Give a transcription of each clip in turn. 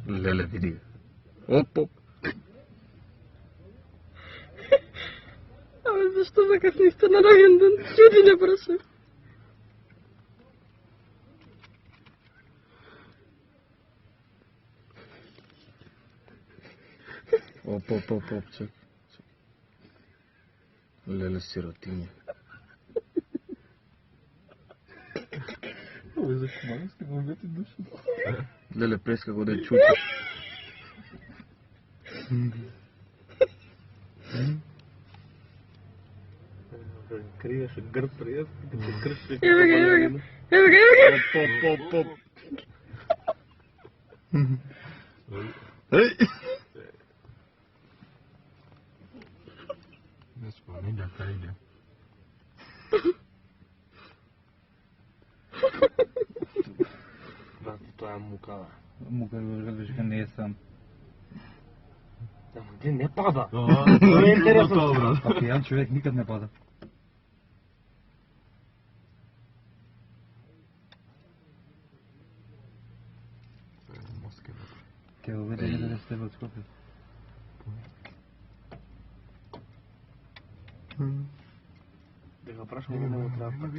Lele video. Оп, оп. Але защо закъснихте на ровен ден? Чуди не прошу. Оп, оп, оп, оп, чак. Леле сиротиня. Ой, зашмали сте го мети душа. Леле преска го да е чуче. Криеш гърб прият, като се кръщи. Ева га, ева га. Ева га, ева га. Оп, оп, оп, оп. Ей! Не спомни да хайде. Брат, това е мука. Мука вижда не е сам. Ама ти не пада. Това е интересно. А пиян човек никъде не пада. Те уведени да сте в Скопие. Да го прашам, не му трябва пак.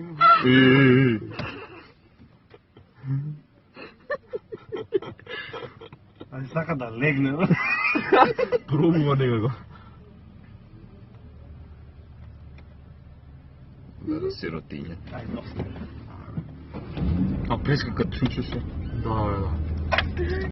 Ай, сака да легне. Пробува некако. Леле сиротиня. Ай, доста. А преска кад чуче се. Да, бе, да.